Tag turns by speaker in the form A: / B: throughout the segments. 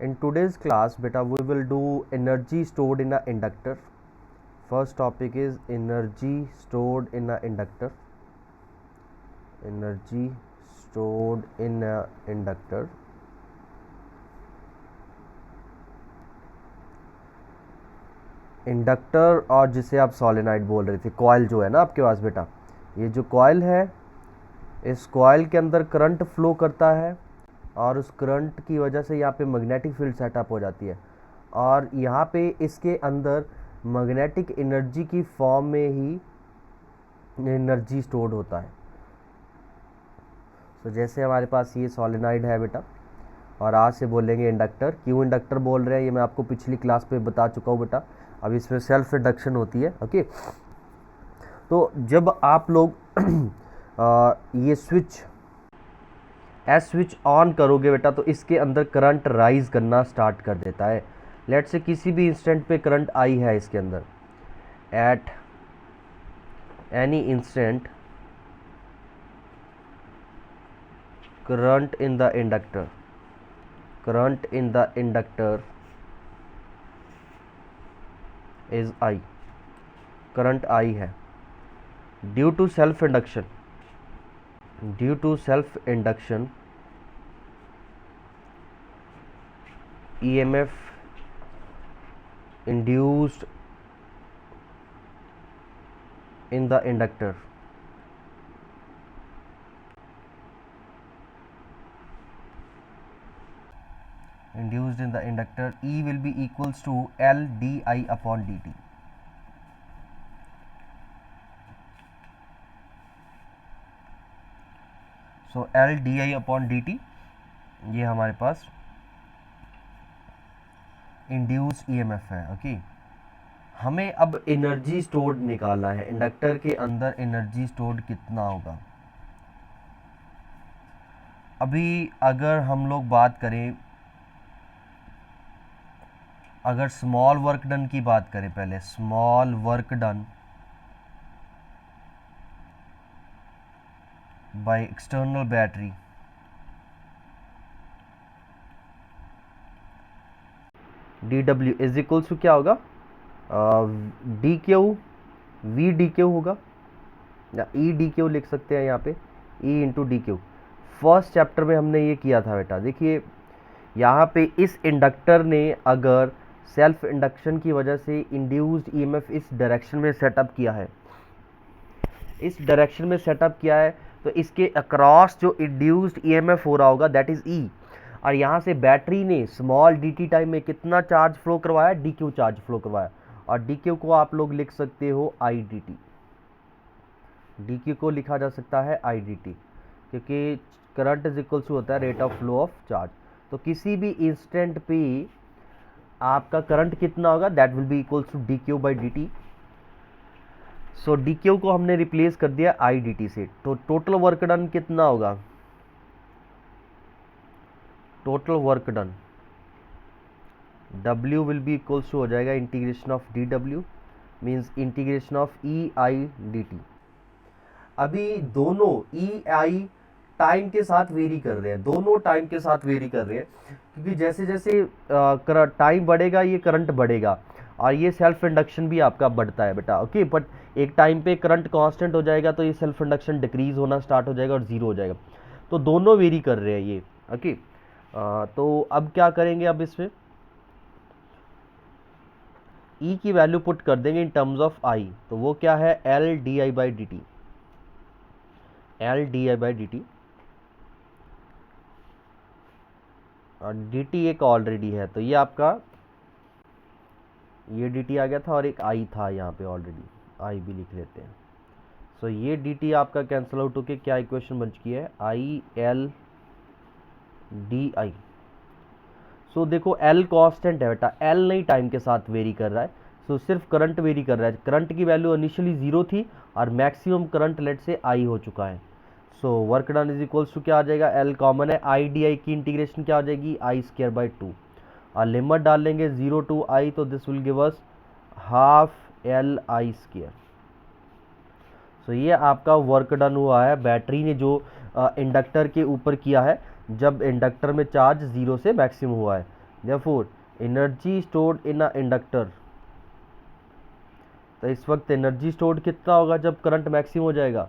A: In today's class, beta, we will do energy stored in a inductor. First topic is energy stored in a inductor. Energy stored in a inductor. Inductor और जिसे आप solenoid बोल रहे थे, coil जो है ना आपके पास बेटा, ये जो कॉइल है, इस कॉइल के अंदर करंट फ्लो करता है और उस करंट की वजह से यहाँ पे मैग्नेटिक फील्ड सेटअप हो जाती है और यहाँ पे इसके अंदर मैग्नेटिक एनर्जी की फॉर्म में ही एनर्जी स्टोर्ड होता है। तो जैसे हमारे पास ये सोलेनॉइड है बेटा, और आज से बोलेंगे इंडक्टर। क्यों इंडक्टर बोल रहे हैं ये मैं आपको पिछली क्लास पे बता चुका हूँ बेटा। अब इसमें सेल्फ इंडक्शन होती है। ओके, तो जब आप लोग ये स्विच ऑन करोगे बेटा, तो इसके अंदर करंट राइज करना स्टार्ट कर देता है। लेट से किसी भी इंस्टेंट पे करंट आई है इसके अंदर, at any instant current in the inductor, current in the inductor is I, current I है। Due to self induction, due to self induction EMF induced in the inductor E will be equals to L di upon dt. So L di upon dt ये हमारे पास induce EMF है। Okay, हमें अब energy stored निकालना है। Inductor के अंदर energy stored कितना होगा। अभी अगर हम लोग बात करें, अगर स्मॉल वर्क डन की बात करें, पहले small work done by external battery, dW is equals to क्या होगा, D Q V D Q होगा, या ई डी क्यू लिख सकते हैं यहाँ पे, E into D Q. First chapter में हमने ये किया था बेटा। देखिए यहाँ पे इस इंडक्टर ने अगर सेल्फ इंडक्शन की वजह से इंड्यूस्ड EMF इस डायरेक्शन में सेटअप किया है, इस डायरेक्शन में सेटअप किया है, तो इसके अक्रॉस जो इंड्यूस्ड EMF हो रहा होगा दैट इज ई। और यहाँ से बैटरी ने स्मॉल dt टाइम में कितना चार्ज फ्लो करवाया, dq चार्ज फ्लो करवाया, और dq को आप लोग लिख सकते हो i dt, dq को लिखा जा सकता है i dt, क्योंकि करंट इज इक्वल्स टू होता है rate of flow of charge. तो किसी भी इंस्टेंट पे आपका करंट कितना होगा, that will be equals to dq by dt। So dq को हमने रिप्लेस कर दिया i dt से, तो टोटल वर्क डन कितना होगा, total work done W will be equals to हो जाएगा integration of dW means integration of EI dt। अभी दोनों EI टाइम के साथ वेरी कर रहे हैं, दोनों टाइम के साथ वेरी कर रहे हैं, क्योंकि जैसे जैसे टाइम बढ़ेगा ये करंट बढ़ेगा और ये सेल्फ इंडक्शन भी आपका बढ़ता है बेटा। ओके, बट एक टाइम पे करंट कांस्टेंट हो जाएगा तो ये सेल्फ इंडक्शन डिक्रीज होना स्टार्ट हो जाएगा और जीरो हो जाएगा। तो दोनों वेरी कर रहे हैं ये। ओके, तो अब क्या करेंगे, अब इसमें E की वैल्यू पुट कर देंगे इन टर्म्स ऑफ I। तो वो क्या है, L di by D T, L di by D T, और dt एक ऑलरेडी है, तो ये आपका ये dt आ गया था और एक I था यहाँ पे ऑलरेडी, I भी लिख लेते हैं। सो ये dt आपका कैंसिल आउट होके क्या इक्वेशन बन चुकी है, I L di। सो देखो L कांस्टेंट है बेटा, L नहीं टाइम के साथ वेरी कर रहा है, सो सिर्फ करंट वेरी कर रहा है। करंट की वैल्यू इनिशियली जीरो थी और maximum current let say I हो चुका है। So work done is equals to क्या आ जाएगा, L कॉमन है, I di की इंटीग्रेशन क्या हो जाएगी, I स्क्वायर बाई 2, और लिमिट डाल लेंगे 0 टू I, तो this will give us half L I square. So ये आपका वर्क डन हुआ है बैटरी ने जो इंडक्टर के ऊपर किया है जब इंडक्टर में चार्ज जीरो से मैक्सिमम हुआ है। Therefore energy stored in a inductor, तो इस वक्त एनर्जी स्टोर्ड कितना होगा जब करंट मैक्सिमम हो जाएगा?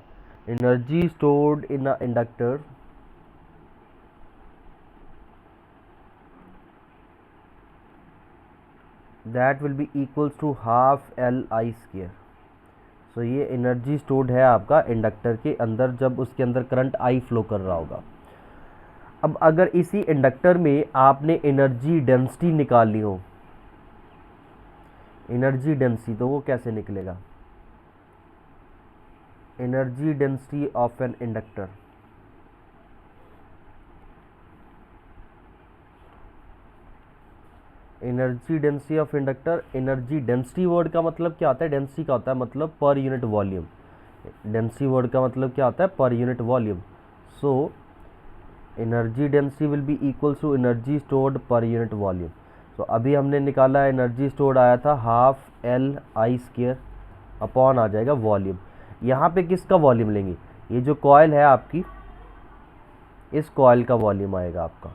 A: Energy stored in a inductor that will be equals to half L I square. So ये एनर्जी स्टोर्ड है आपका इंडक्टर के अंदर जब उसके अंदर करंट आई फ्लो कर रहा होगा। अब अगर इसी इंडक्टर में आपने एनर्जी डेंसिटी निकालनी हो, एनर्जी डेंसिटी, तो वो कैसे निकलेगा? Energy density of an inductor, energy density of inductor, energy density word का मतलब क्या होता है? डेंसिटी का होता है मतलब पर यूनिट वॉल्यूम। डेंसिटी वर्ड का मतलब क्या होता है? Per unit volume. So energy density will be equals to energy stored per unit volume. तो अभी हमने निकाला एनर्जी स्टोर्ड आया था half L I square upon आ जाएगा वॉल्यूम। यहाँ पे किसका वॉल्यूम लेंगे? ये जो कॉइल है आपकी, इस कॉइल का वॉल्यूम आएगा आपका।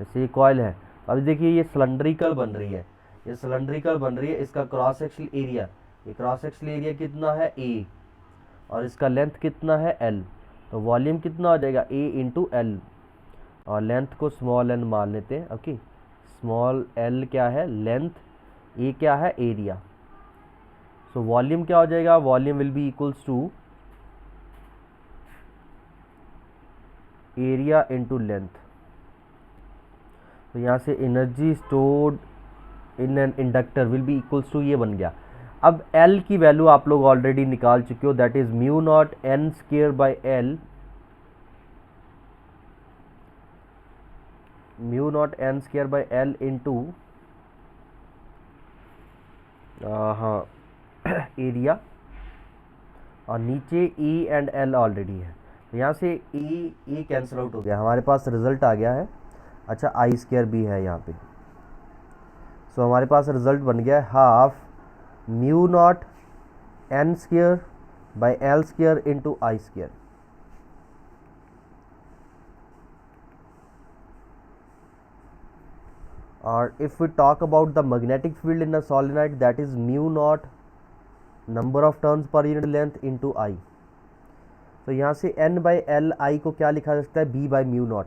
A: जैसे ये कॉइल है, अभी देखिए ये सिलेंड्रिकल बन रही है, ये सिलेंड्रिकल बन रही है, इसका क्रॉस सेक्शनल एरिया, ये क्रॉस सेक्शनल एरिया कितना है? ए, और इसका लेंथ कितना है? एल। तो वॉल्यूम कितना हो जाएगा? ए इंटू एल, और लेंथ को स्मॉल एन मान लेते हैं। ओके, स्मॉल एल क्या है? लेंथ, ए क्या है? एरिया। सो वॉल्यूम क्या हो जाएगा? Volume will be equals to area into length. तो यहाँ से energy stored in an inductor will be equals to, ये बन गया। अब L की वैल्यू आप लोग ऑलरेडी निकाल चुके हो, that is mu naught N square by L, mu naught N square by L into हाँ एरिया, और नीचे E एंड L ऑलरेडी है, तो यहाँ से E कैंसिल आउट हो गया, हमारे पास रिजल्ट आ गया है। अच्छा, आई स्क्वायर भी है यहाँ पे, सो हमारे पास रिजल्ट बन गया है half mu naught N square by L square into I square. और if we talk about the magnetic field in a solenoid, that is mu naught number of turns per unit length into I. तो यहाँ से N by L I को क्या लिखा जा सकता है? B by mu naught.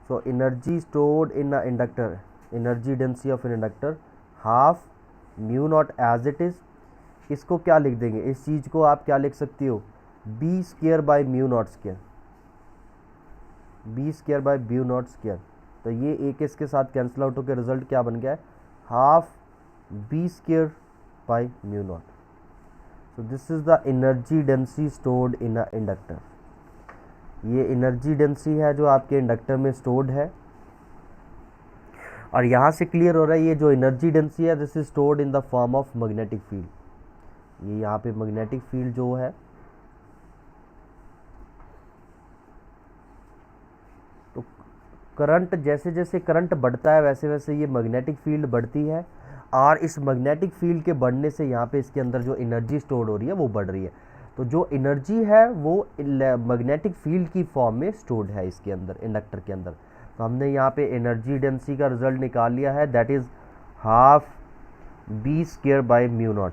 A: So energy stored in a inductor, energy density of an inductor half mu naught as it is. इसको क्या लिख देंगे? इस चीज़ को आप क्या लिख सकती हो? B square by mu naught square, B square by mu naught square. तो ये एक इसके साथ कैंसिल आउट होकर रिजल्ट क्या बन गया है? Half B square by mu naught. So this is the energy density stored in a inductor. ये एनर्जी डेंसिटी है जो आपके इंडक्टर में स्टोर्ड है, और यहाँ से क्लियर हो रहा है ये जो एनर्जी डेंसिटी है this is stored in the form of magnetic field. ये यहाँ पे मैग्नेटिक फील्ड जो है, तो करंट जैसे जैसे करंट बढ़ता है वैसे वैसे ये मैग्नेटिक फील्ड बढ़ती है, और इस मैग्नेटिक फील्ड के बढ़ने से यहाँ पे इसके अंदर जो एनर्जी स्टोर हो रही है वो बढ़ रही है। तो जो एनर्जी है वो मैग्नेटिक फील्ड की फॉर्म में स्टोर्ड है इसके अंदर, इंडक्टर के अंदर। तो हमने यहाँ पे एनर्जी डेंसिटी का रिजल्ट निकाल लिया है, that is half B square by mu naught.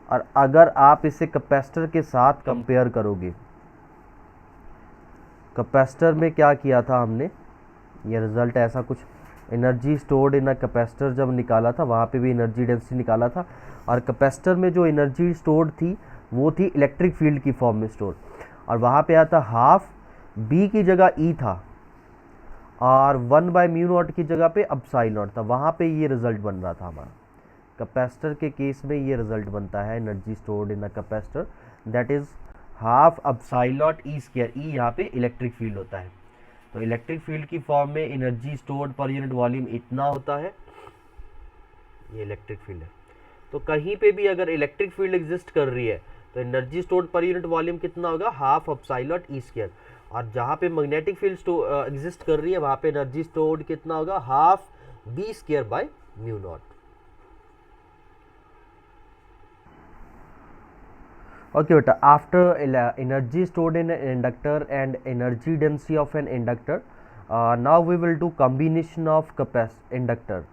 A: और अगर आप इसे कैपेसिटर के साथ कंपेयर करोगे, कैपेसिटर में क्या किया था हमने, ये रिजल्ट ऐसा कुछ, energy stored in a capacitor जब निकाला था वहाँ पे भी एनर्जी डेंसिटी निकाला था, और कैपेसिटर में जो एनर्जी स्टोर्ड थी वो थी इलेक्ट्रिक फील्ड की फॉर्म में स्टोर, और वहाँ पे आता हाफ बी की जगह ई था, और 1 बाई म्यू नॉट की जगह पे अपसाइल नॉट था, वहाँ पे ये रिजल्ट बन रहा था हमारा। कैपेसिटर के केस में ये रिजल्ट बनता है energy stored in a capacitor, that is half epsilon naught E square. E यहाँ पे इलेक्ट्रिक फील्ड होता है, तो इलेक्ट्रिक फील्ड की फॉर्म में energy stored per unit volume इतना होता है, ये इलेक्ट्रिक फील्ड है। तो कहीं पे भी अगर इलेक्ट्रिक फील्ड एग्जिस्ट कर रही है तो energy stored per unit volume कितना होगा? Half epsilon naught E square. और जहाँ पे मैग्नेटिक फील्ड एग्जिस्ट कर रही है वहाँ पे एनर्जी स्टोर्ड कितना होगा? Half B square by mu naught. Okay बेटा, after energy stored in inductor and energy density of an inductor, now we will do combination of inductor.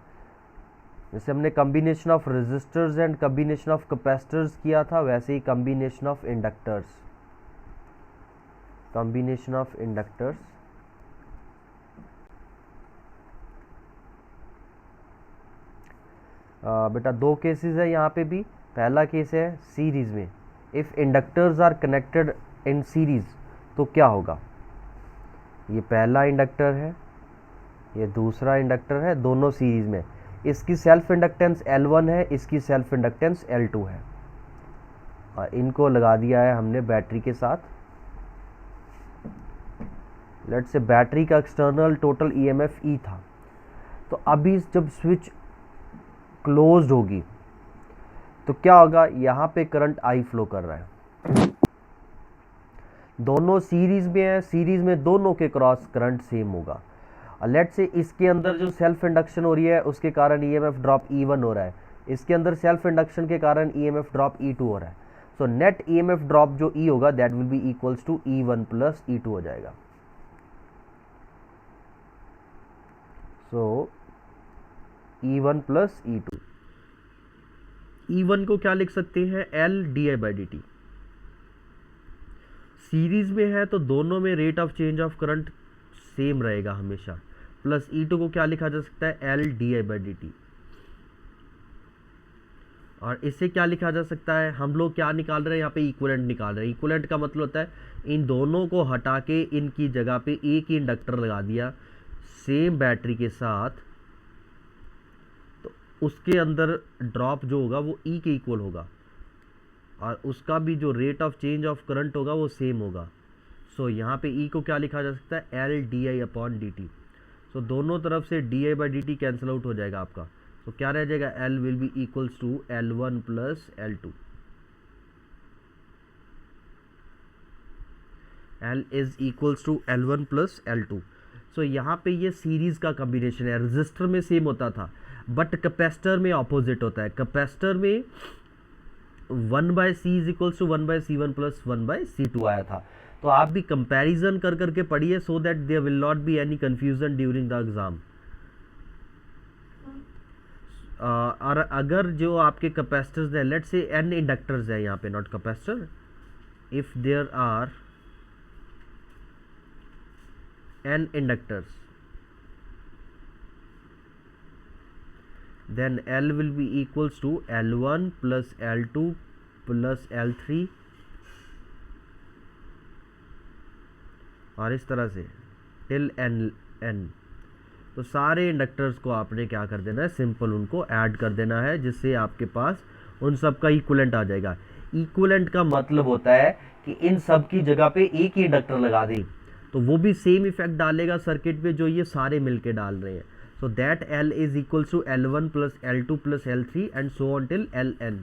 A: जैसे हमने combination of resistors and combination of capacitors किया था, वैसे ही combination of inductors, combination of inductors. बेटा दो cases है यहाँ पे भी। पहला केस है सीरीज में, if inductors are connected in series तो क्या होगा। ये पहला इंडक्टर है, ये दूसरा इंडक्टर है, दोनों सीरीज में। इसकी सेल्फ इंडक्टेंस L1 है, इसकी सेल्फ इंडक्टेंस L2 है, और इनको लगा दिया है हमने बैटरी के साथ। लेट्स से बैटरी का एक्सटर्नल टोटल EMF E था। तो अभी जब स्विच क्लोज्ड होगी तो क्या होगा, यहाँ पे करंट I फ्लो कर रहा है, दोनों सीरीज में है, सीरीज में दोनों के क्रॉस करंट सेम होगा। और लेट से इसके अंदर जो सेल्फ इंडक्शन हो रही है उसके कारण EMF ड्रॉप E1 हो रहा है, इसके अंदर सेल्फ इंडक्शन के कारण EMF ड्रॉप E2 हो रहा है। सो नेट EMF ड्रॉप जो E होगा that will be equals to E1 plus E2 हो जाएगा। सो E1 प्लस E2, E1 को क्या लिख सकते हैं, L di/dt। सीरीज में है तो दोनों में rate of change of current same रहेगा हमेशा, प्लस E2 को क्या लिखा जा सकता है, L di/dt। और इससे क्या लिखा जा सकता है, हम लोग क्या निकाल रहे हैं यहाँ पे, इक्विवेलेंट निकाल रहे हैं। इक्विवेलेंट का मतलब होता है इन दोनों को हटा के इनकी जगह पे एक ही इंडक्टर लगा दिया सेम बैटरी के साथ, तो उसके अंदर ड्रॉप जो होगा वो E के इक्वल होगा, और उसका भी जो rate of change of current होगा वो सेम होगा। सो यहाँ पे E को क्या लिखा जा सकता है, L di/dt। सो दोनों तरफ से di/dt कैंसिल आउट हो जाएगा आपका। तो क्या रह जाएगा, L will be equals to L1 plus L2। L is equals to L1 plus L2। So यहाँ पे ये सीरीज का कॉम्बिनेशन है, रजिस्टर में सेम होता था बट कैपेसिटर में ऑपोजिट होता है। कैपेसिटर में 1/C is equals to 1/C1 plus 1/C2 आया था। तो आप भी कंपैरिजन कर करके पढ़िए so that there will not be any confusion during the exam. और अगर जो आपके कैपेसिटर्स है, लेट्स से n इंडक्टर्स है यहाँ पे, not capacitor, if there are n inductors then L will be equals to L1 plus L2 plus L3, और इस तरह से टिल n। तो सारे इंडक्टर्स को आपने क्या कर देना है, सिंपल उनको ऐड कर देना है, जिससे आपके पास उन सब का इक्विवेलेंट आ जाएगा। इक्विवेलेंट का मतलब होता है कि इन सब की जगह पे एक ही इंडक्टर लगा दें तो वो भी सेम इफेक्ट डालेगा सर्किट पे जो ये सारे मिलके डाल रहे हैं। So that L is equals to L1 plus L2 plus L3 and so on till Ln।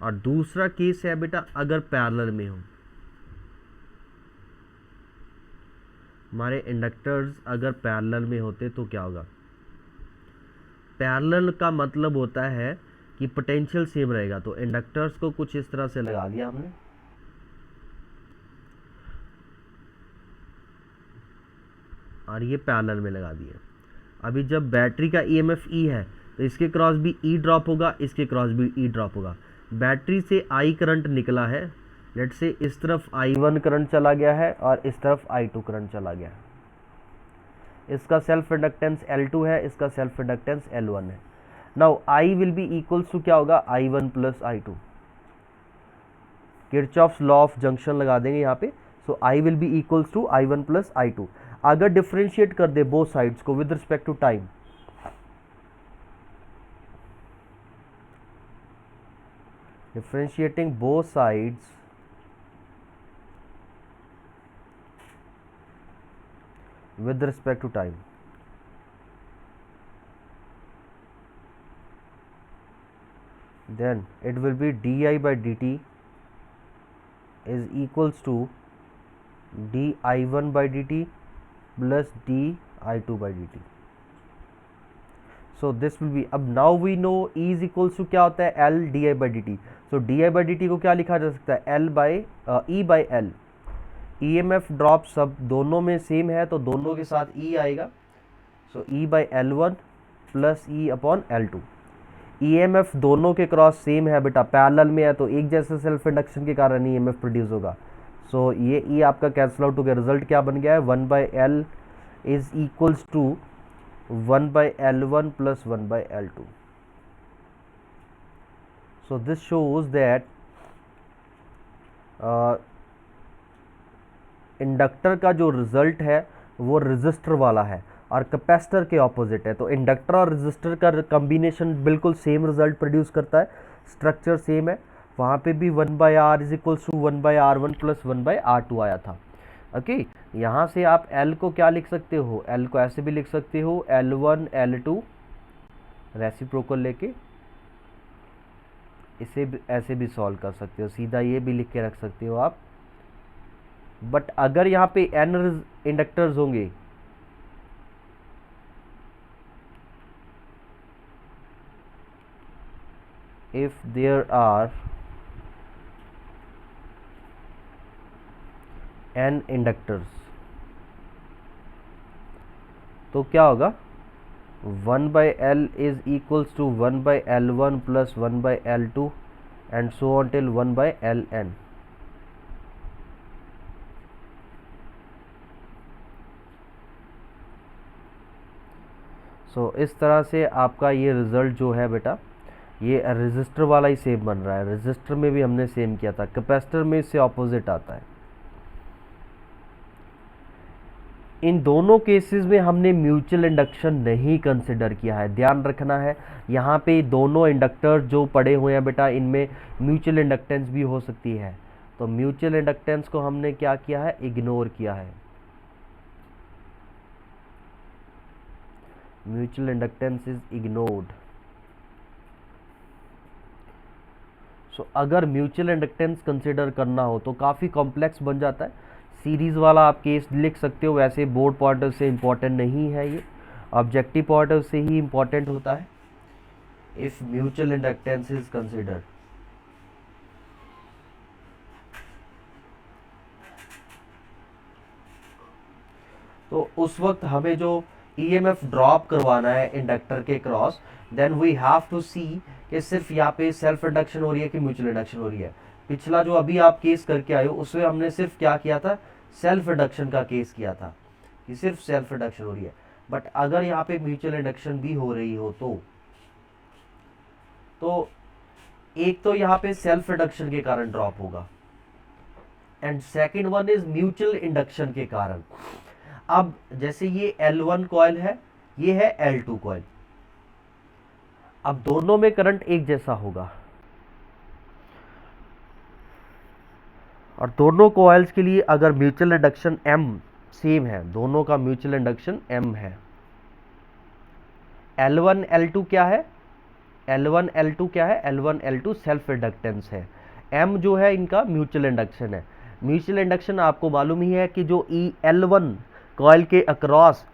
A: और दूसरा केस है बेटा, अगर पैरेलल में हो, हमारे इंडक्टर्स अगर पैरेलल में होते तो क्या होगा। पैरेलल का मतलब होता है कि पोटेंशियल सेम रहेगा। तो इंडक्टर्स को कुछ इस तरह से लगा दिया हमने, और ये पैरेलल में लगा दिया। अभी जब बैटरी का EMF E है तो इसके क्रॉस भी E ड्रॉप होगा, इसके क्रॉस भी E ड्रॉप होगा। बैटरी से I करंट निकला है, लेट से इस तरफ I1 करंट चला गया है और इस तरफ I2 करंट चला गया है। इसका सेल्फ इंडक्टेंस L2 है, इसका सेल्फ इंडक्टेंस L1 है। Now I will be equals to क्या होगा, I1 plus I2। Kirchhoff's law of junction लगा देंगे यहाँ पे। So I will be equals to I1 plus I2। अगर डिफरेंशिएट कर दे बोथ साइड्स को with respect to time, differentiating both sides with respect to time, then it will be di/dt is equals to di1/dt plus di2/dt। so this will be, अब now we know E is equals to क्या होता है, L di/dt। so di/dt को क्या लिखा जा सकता है, E by L। EMF drop सब दोनों में सेम है तो दोनों के साथ ई आएगा, so E by L1 plus E upon L2। EMF दोनों के क्रॉस सेम है बेटा, पैरेलल में है तो एक जैसे सेल्फ इंडक्शन के कारण ईएमएफ प्रोड्यूस होगा। सो ये ई आपका कैंसिल आउट हो गया, रिजल्ट क्या बन गया है, 1/L is equals to 1/L1 plus 1/L2। So this shows that inductor का जो रिजल्ट है वो रेजिस्टर वाला है और कैपेसिटर के ऑपोजिट है। तो इंडक्टर और रेजिस्टर का कॉम्बिनेशन बिल्कुल सेम रिजल्ट प्रोड्यूस करता है, स्ट्रक्चर सेम है। वहाँ पे भी 1/R is equals to 1/R1 plus 1/R2 आया था। ओके, यहाँ से आप L को क्या लिख सकते हो, L को ऐसे भी लिख सकते हो, L1 L2 रेसिप्रोकल लेके इसे ऐसे भी सॉल्व कर सकते हो, सीधा ये भी लिख के रख सकते हो आप। बट अगर यहाँ पे n इंडक्टर्स होंगे, if there are n inductors तो क्या होगा, 1/L is equals to 1/L1 plus 1/L2 and so on till 1/Ln। सो इस तरह से आपका ये रिज़ल्ट जो है बेटा, ये रेजिस्टर वाला ही सेम बन रहा है। रेजिस्टर में भी हमने सेम किया था, कैपेसिटर में इससे ऑपोजिट आता है। इन दोनों केसेस में हमने म्यूचुअल इंडक्शन नहीं कंसिडर किया है, ध्यान रखना है। यहाँ पे दोनों इंडक्टर जो पड़े हुए हैं बेटा, इनमें म्यूचुअल इंडक्टेंस भी हो सकती है, तो म्यूचुअल इंडक्टेंस को हमने क्या किया है, इग्नोर किया है। Mutual inductance is ignored. So अगर म्यूचुअल इंडक्टेंस कंसिडर करना हो तो काफ़ी कॉम्प्लेक्स बन जाता है। सीरीज़ वाला आप केस लिख सकते हो, वैसे बोर्ड पॉइंट से इम्पॉर्टेंट नहीं है, ये ऑब्जेक्टिव पॉइंट से ही इम्पॉर्टेंट होता है if mutual inductance is considered. तो उस वक्त हमें जो ईएमएफ ड्रॉप करवाना है इंडक्टर के क्रॉस, then we have to see कि सिर्फ यहाँ पे सेल्फ इंडक्शन हो रही है कि म्यूचुअल इंडक्शन हो रही है। पिछला जो अभी आप केस करके आए हो उसमें हमने सिर्फ क्या किया था, सेल्फ इंडक्शन का केस किया था कि सिर्फ सेल्फ इंडक्शन हो रही है। बट अगर यहाँ पे म्यूचुअल इंडक्शन भी हो रही हो तो एक तो यहाँ पे सेल्फ इंडक्शन के कारण ड्रॉप होगा and second one is mutual induction के कारण। अब जैसे ये L1 कॉइल है, ये है L2 कॉइल, अब दोनों में करंट एक जैसा होगा और दोनों कॉइल्स के लिए अगर म्यूचुअल इंडक्शन M सेम है, दोनों का म्यूचुअल इंडक्शन M है। L1 L2 क्या है, L1 L2 क्या है, L1 L2 सेल्फ इंडक्टेंस है, M जो है इनका म्यूचुअल इंडक्शन है। म्यूचुअल इंडक्शन आपको मालूम ही है कि जो L1 कॉइल के अक्रॉस,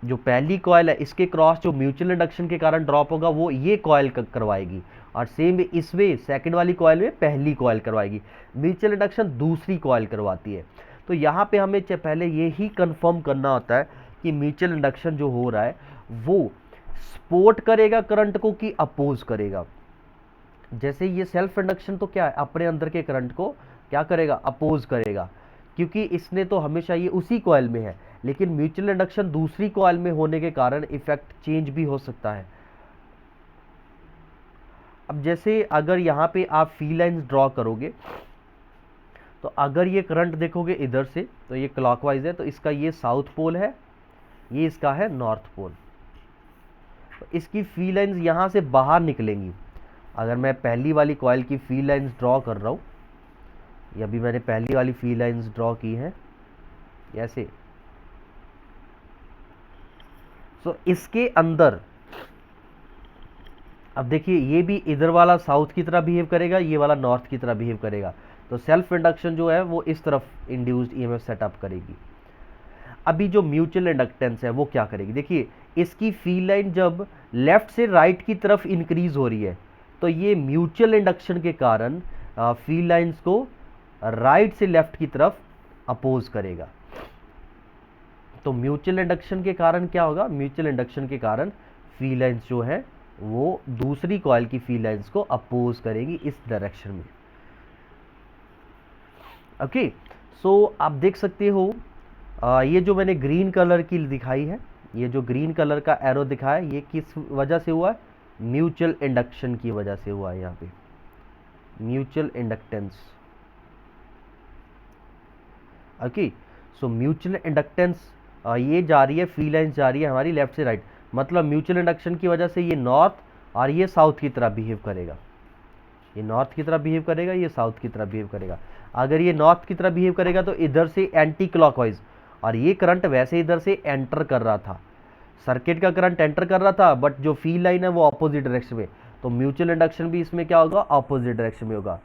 A: जो पहली कॉइल है इसके क्रॉस जो म्यूचुअल इंडक्शन के कारण ड्रॉप होगा वो ये कॉइल करवाएगी, और सेम इसमें सेकंड वाली कॉइल में पहली कॉइल करवाएगी। म्यूचुअल इंडक्शन दूसरी कॉइल करवाती है। तो यहाँ पे हमें पहले ये ही कंफर्म करना होता है कि म्यूचुअल इंडक्शन जो हो रहा है वो सपोर्ट करेगा करंट को कि अपोज करेगा। जैसे ये सेल्फ इंडक्शन तो क्या है, अपने अंदर के करंट को क्या करेगा, अपोज करेगा, क्योंकि इसने तो हमेशा ये उसी कॉइल में है। लेकिन म्यूचुअल इंडक्शन दूसरी कॉइल में होने के कारण इफेक्ट चेंज भी हो सकता है। अब जैसे अगर यहाँ पे आप फील्ड लाइंस ड्रॉ करोगे तो अगर ये करंट देखोगे इधर से तो ये क्लॉकवाइज है, तो इसका ये साउथ पोल है, ये इसका है नॉर्थ पोल। तो इसकी फील्ड लाइंस यहाँ से बाहर निकलेंगी। अगर मैं पहली वाली कॉइल की फील्ड लाइंस ड्रॉ कर रहा हूँ, ये अभी मैंने पहली वाली फील्ड लाइंस ड्रॉ की है ऐसे, तो इसके अंदर अब देखिए ये भी इधर वाला साउथ की तरह बिहेव करेगा, ये वाला नॉर्थ की तरह बिहेव करेगा। तो सेल्फ इंडक्शन जो है वो इस तरफ इंड्यूस्ड ईएमएफ सेटअप करेगी। अभी जो म्यूचुअल इंडक्टेंस है वो क्या करेगी, देखिए इसकी फील्ड लाइन जब लेफ्ट से राइट की तरफ इंक्रीज हो रही है तो ये म्यूचुअल इंडक्शन के कारण फील्ड लाइंस को राइट से लेफ्ट की तरफ अपोज करेगा। तो म्यूचुअल इंडक्शन के कारण क्या होगा, म्यूचुअल इंडक्शन के कारण फील्ड लाइंस जो है वो दूसरी कॉइल की फील्ड लाइंस को अपोज करेगी इस डायरेक्शन में। ओके, सो आप देख सकते हो ये जो मैंने ग्रीन कलर की दिखाई है, ये जो ग्रीन कलर का एरो दिखाया है, ये किस वजह से हुआ है, म्यूचुअल इंडक्शन की वजह से हुआ है। यहाँ पे mutual inductance. Okay, so mutual inductance ये जा रही है, फील्ड लाइंस जा रही है हमारी लेफ्ट से राइट, मतलब म्यूचुअल इंडक्शन की वजह से ये नॉर्थ और ये साउथ की तरफ बिहेव करेगा। ये नॉर्थ की तरफ बिहेव करेगा, ये साउथ की तरफ बिहेव करेगा। अगर ये नॉर्थ की तरफ बिहेव करेगा तो इधर से एंटी क्लॉकवाइज, और ये करंट वैसे इधर से एंटर कर रहा था, सर्किट का करंट एंटर कर रहा था, बट जो फील्ड लाइन है वो ऑपोजिट डायरेक्शन में, तो म्यूचुअल इंडक्शन भी इसमें क्या होगा, ऑपोजिट डायरेक्शन में होगा।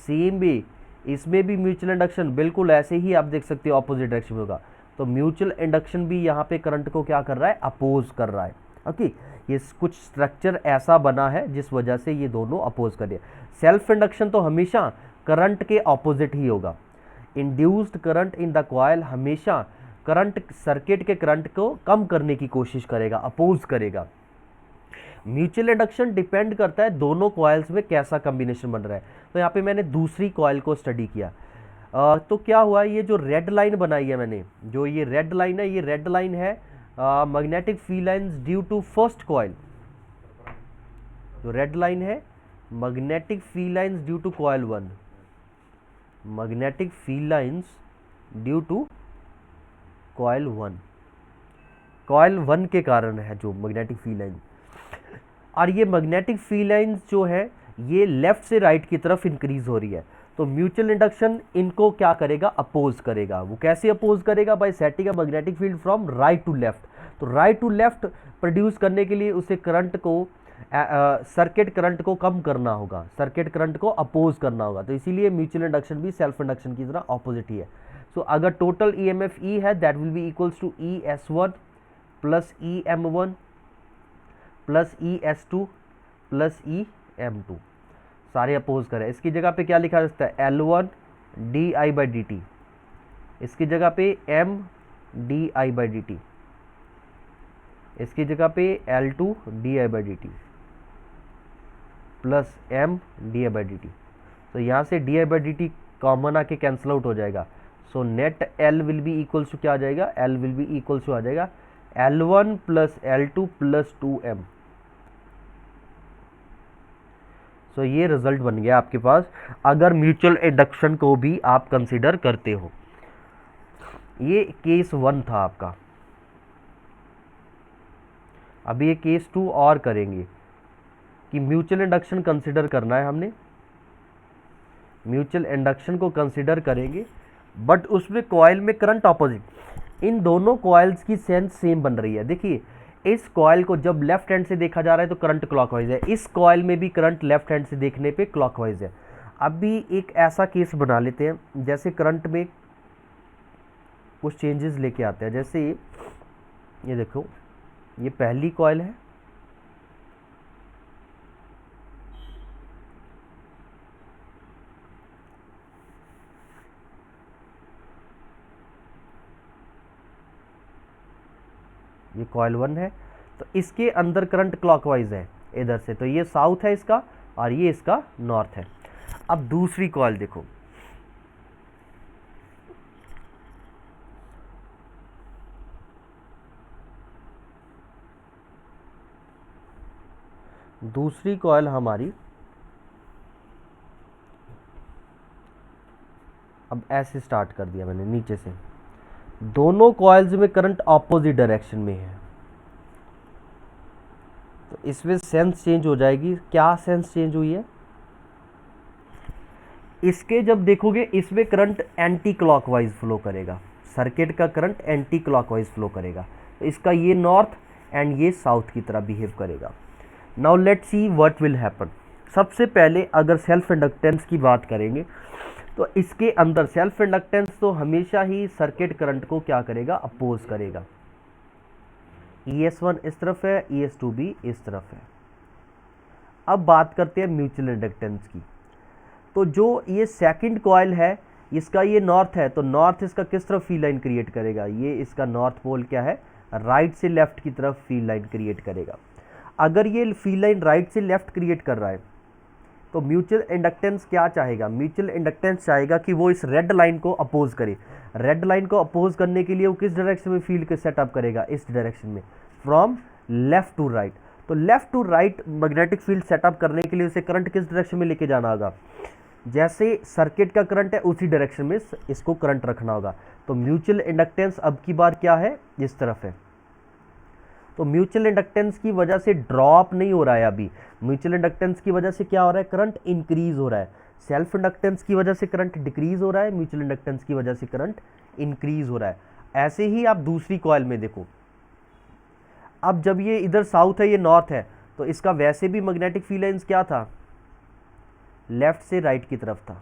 A: सेम भी इसमें भी म्यूचुअल इंडक्शन बिल्कुल ऐसे ही आप देख सकते हो ऑपोजिट डायरेक्शन में होगा। तो म्यूचुअल इंडक्शन भी यहाँ पे करंट को क्या कर रहा है, अपोज कर रहा है। ओके, ये कुछ स्ट्रक्चर ऐसा बना है जिस वजह से ये दोनों अपोज कर रहे हैं। सेल्फ इंडक्शन तो हमेशा करंट के ऑपोजिट ही होगा। Induced current in the coil हमेशा करंट, सर्किट के करंट को कम करने की कोशिश करेगा, अपोज करेगा। म्यूचुअल इंडक्शन डिपेंड करता है दोनों कॉइल्स में कैसा कॉम्बिनेशन बन रहा है। तो यहाँ पे मैंने दूसरी कॉइल को स्टडी किया, तो क्या हुआ, ये जो रेड लाइन बनाई है मैंने, जो ये रेड लाइन है, ये रेड लाइन है magnetic field lines due to first coil. जो रेड लाइन है magnetic field lines due to coil 1, magnetic field lines due to coil 1, coil 1 के कारण है जो मैग्नेटिक फील्ड लाइन। और ये मैग्नेटिक फील्ड लाइंस जो है ये लेफ्ट से राइट की तरफ इंक्रीज हो रही है, तो म्यूचुअल इंडक्शन इनको क्या करेगा, अपोज करेगा। वो कैसे अपोज करेगा, by setting a magnetic field from right to left. तो राइट टू लेफ्ट प्रोड्यूस करने के लिए उसे करंट को, सर्किट करंट को कम करना होगा, सर्किट करंट को अपोज करना होगा। तो इसीलिए म्यूचुअल इंडक्शन भी सेल्फ इंडक्शन की तरह ऑपोजिट ही है। सो अगर टोटल ईएमएफ ई है that will be equals to E S one plus E M one plus E S two plus E M two, सारे अपोज करें। इसकी जगह पे क्या लिखा जा सकता है, L one D I by D T, इसकी जगह पे M D I by D T, इसकी जगह पे L two D I by D T plus M D I by D T. तो यहाँ से D I by D T common आके कैंसिल आउट हो जाएगा। So net L will be equals to क्या आ जाएगा, L will be equals to आ जाएगा L one plus L two plus two M. So ये रिजल्ट बन गया आपके पास, अगर म्यूचुअल इंडक्शन को भी आप कंसीडर करते हो। ये केस 1 था आपका। अभी ये केस 2 और करेंगे कि म्यूचुअल इंडक्शन कंसीडर करना है हमने, म्यूचुअल इंडक्शन को कंसीडर करेंगे, बट उसमें कॉइल में करंट ऑपोजिट। इन दोनों कॉइल्स की सेंस सेम बन रही है। देखिए इस कॉइल को जब लेफ्ट हैंड से देखा जा रहा है तो करंट क्लॉकवाइज है, इस कॉइल में भी करंट लेफ्ट हैंड से देखने पे क्लॉकवाइज है। अभी एक ऐसा केस बना लेते हैं जैसे करंट में कुछ चेंजेस लेके आते हैं। जैसे ये देखो, ये पहली कॉइल है, ये कॉइल 1 है, तो इसके अंदर करंट क्लॉकवाइज है इधर से, तो ये साउथ है इसका और ये इसका नॉर्थ है। अब दूसरी कॉइल देखो, दूसरी कॉइल हमारी अब ऐसे स्टार्ट कर दिया मैंने नीचे से, दोनों कॉइल्स में करंट ऑपोजिट डायरेक्शन में है, तो इसमें सेंस चेंज हो जाएगी। क्या सेंस चेंज हुई है, इसके जब देखोगे इसमें करंट एंटी क्लॉकवाइज फ्लो करेगा, सर्किट का करंट एंटी क्लॉकवाइज फ्लो करेगा, तो इसका ये नॉर्थ एंड ये साउथ की तरह बिहेव करेगा। Now let's see what will happen. सबसे पहले अगर सेल्फ इंडक्टेंस की बात करेंगे तो इसके अंदर सेल्फ इंडक्टेंस तो हमेशा ही सर्किट करंट को क्या करेगा, अपोज करेगा। ES1 इस तरफ है, ES2 भी इस तरफ है। अब बात करते हैं म्यूचुअल इंडक्टेंस की। तो जो ये सेकंड कॉइल है इसका ये नॉर्थ है, तो नॉर्थ इसका किस तरफ फील्ड लाइन क्रिएट करेगा, ये इसका नॉर्थ पोल क्या है, राइट से लेफ्ट की तरफ फील्ड लाइन क्रिएट करेगा। अगर ये फील्ड लाइन राइट से लेफ्ट क्रिएट कर रहा है तो म्यूचुअल इंडक्टेंस क्या चाहेगा, म्यूचुअल इंडक्टेंस चाहेगा कि वो इस रेड लाइन को अपोज करे। रेड लाइन को अपोज करने के लिए वो किस डायरेक्शन में फील्ड को सेटअप करेगा, इस डायरेक्शन में, फ्रॉम लेफ्ट टू राइट। तो left to right magnetic field setup करने के लिए उसे करंट किस डायरेक्शन में लेके जाना होगा, जैसे सर्किट का करंट है उसी डायरेक्शन में इसको करंट रखना होगा। तो म्यूचुअल इंडक्टेंस अब की बार क्या है, इस तरफ है। तो म्यूचुअल इंडक्टेंस की वजह से ड्रॉप नहीं हो रहा है अभी, म्यूचुअल इंडक्टेंस की वजह से क्या हो रहा है, करंट इंक्रीज हो रहा है। सेल्फ इंडक्टेंस की वजह से करंट डिक्रीज हो रहा है, म्यूचुअल इंडक्टेंस की वजह से करंट इंक्रीज हो रहा है। ऐसे ही आप दूसरी कॉइल में देखो, अब जब ये इधर साउथ है ये नॉर्थ है, तो इसका वैसे भी मैग्नेटिक फील्ड लाइंस क्या था, लेफ्ट से राइट की तरफ था।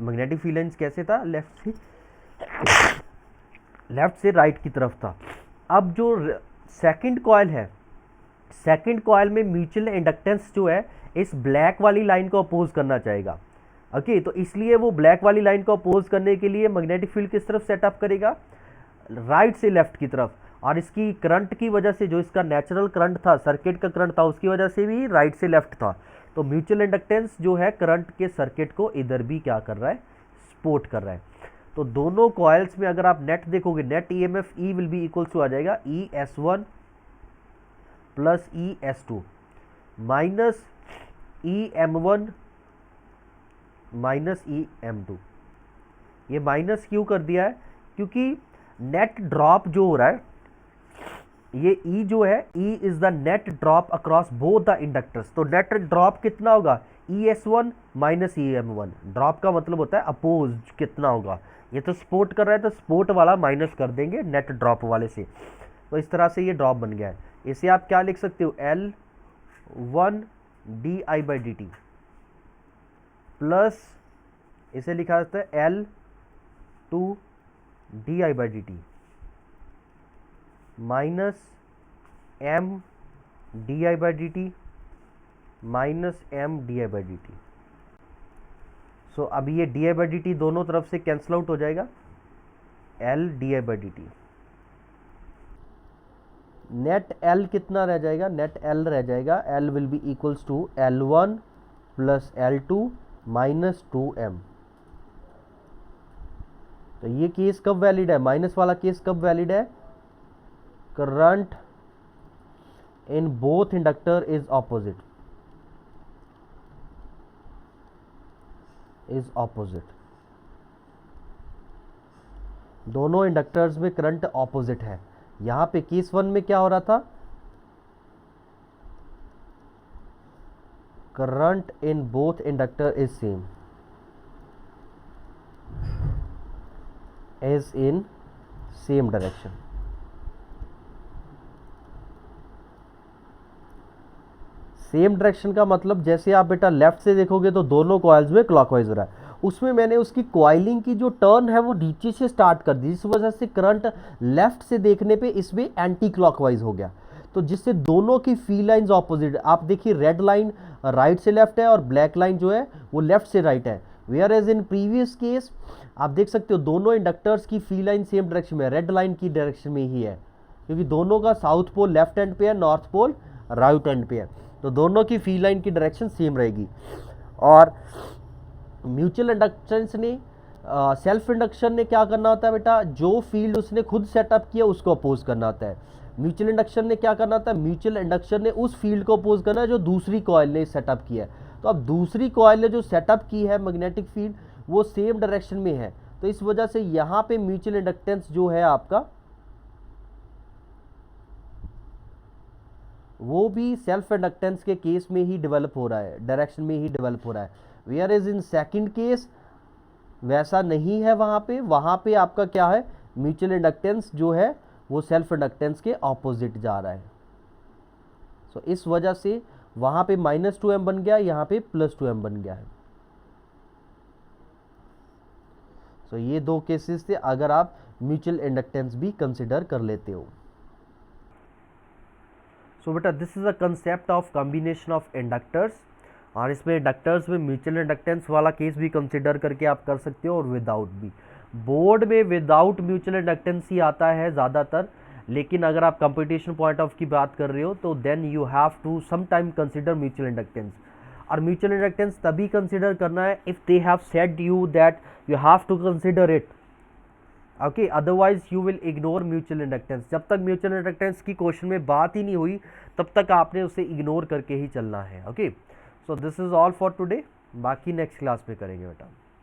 A: मैग्नेटिक फील्ड लाइंस कैसे था, लेफ्ट से राइट की तरफ था। अब जो सेकंड कॉइल है, सेकंड कॉइल में म्यूचुअल इंडक्टेंस जो है इस ब्लैक वाली लाइन को अपोज करना चाहेगा। ओके, तो इसलिए वो ब्लैक वाली लाइन को अपोज करने के लिए मैग्नेटिक फील्ड किस तरफ सेटअप करेगा, राइट से लेफ्ट की तरफ। और इसकी करंट की वजह से, जो इसका नेचुरल करंट था, सर्किट का करंट था, उसकी वजह से भी राइट से लेफ्ट था। तो म्यूचुअल इंडक्टेंस जो है करंट के सर्किट को इधर भी क्या कर रहा है, सपोर्ट कर रहा है। तो दोनों कॉइल्स में अगर आप नेट देखोगे, net EMF E will be equals to आ जाएगा E S one plus E S two minus E M one minus E M two. ये माइनस क्यों कर दिया है, क्योंकि नेट ड्रॉप जो हो रहा है, ये E जो है, E is the net drop across both the inductors. तो नेट ड्रॉप कितना होगा, ES1 माइनस EM1। ड्रॉप का मतलब होता है अपोज कितना होगा, ये तो सपोर्ट कर रहा है तो सपोर्ट वाला माइनस कर देंगे नेट ड्रॉप वाले से। तो इस तरह से ये ड्रॉप बन गया है। इसे आप क्या लिख सकते हो, L1 di/dt प्लस इसे लिखा जाता है L2 di/dt minus M di/dt minus M di/dt। सो अब ये di/dt दोनों तरफ से कैंसिल आउट हो जाएगा, L di/dt। नेट L कितना रह जाएगा, नेट L रह जाएगा, L will be equals to L1 plus L2 minus 2M। तो ये केस कब वैलिड है, माइनस वाला केस कब वैलिड है, current in both inductor is opposite, दोनों इंडक्टर्स में करंट ऑपोजिट है। यहां पे केस 1 में क्या हो रहा था, current in both inductor is same, is in same direction. Same direction का मतलब जैसे आप बेटा लेफ्ट से देखोगे तो दोनों कॉइल्स में क्लॉकवाइज हो रहा है, उसमें मैंने उसकी कॉइलिंग की जो टर्न है वो नीचे से स्टार्ट कर दी, जिस वजह से करंट लेफ्ट से देखने पे इसमें एंटी क्लॉकवाइज हो गया, तो जिससे दोनों की फील्ड लाइंस ऑपोजिट। आप देखिए रेड लाइन राइट से लेफ्ट है और ब्लैक लाइन जो है वो लेफ्ट से राइट है। Whereas in previous case आप देख सकते हो दोनों इंडक्टर्स की फील्ड लाइन सेम डायरेक्शन में, रेड लाइन की डायरेक्शन में ही है, क्योंकि दोनों का साउथ पोल लेफ्ट एंड पे है, नॉर्थ पोल राइट एंड पे है, तो दोनों की फील्ड लाइन की डायरेक्शन सेम रहेगी। और म्यूचुअल इंडक्टेंस ने सेल्फ इंडक्शन ने क्या करना होता है बेटा, जो फील्ड उसने खुद सेटअप किया उसको अपोज करना होता है। म्यूचुअल इंडक्शन ने क्या करना होता है, म्यूचुअल इंडक्शन ने उस फील्ड को अपोज करना है जो दूसरी कॉइल ने सेटअप किया है। तो अब दूसरी कॉइल ने जो सेटअप की है मैग्नेटिक फील्ड वो सेम डायरेक्शन में है, तो इस वजह से यहाँ पे म्यूचुअल इंडक्टेंस जो है आपका वो भी सेल्फ इंडक्टेंस के केस में ही डेवलप हो रहा है, डायरेक्शन में ही डेवलप हो रहा है। Whereas in second case वैसा नहीं है, वहाँ पे आपका क्या है, म्यूचुअल इंडक्टेंस जो है वो सेल्फ इंडक्टेंस के ऑपोजिट जा रहा है। सो इस वजह से वहाँ पे -2M बन गया, यहाँ पे +2M बन गया है। सो ये दो केसेस थे अगर आप म्यूचुअल इंडक्टेंस भी कंसिडर कर लेते हो। सो बेटा this is a concept of combination of inductors. और इसमें इंडक्टर्स में म्यूचुअल इंडक्टेंस वाला केस भी कंसिडर करके आप कर सकते हो और विदाउट भी। बोर्ड में विदाउट म्यूचुअल इंडक्टेंस ही आता है ज़्यादातर, लेकिन अगर आप कंपटीशन पॉइंट ऑफ की बात कर रहे हो तो then you have to some time consider mutual inductance. और म्यूचुअल इंडक्टेंस तभी कंसिडर करना है if they have said you that you have to consider it, okay, otherwise you will ignore mutual inductance. जब तक म्यूचुअल इंडक्टेंस की question में बात ही नहीं हुई तब तक आपने उसे इग्नोर करके ही चलना है। Okay, so this is all for today, बाकी नेक्स्ट क्लास में करेंगे बेटा।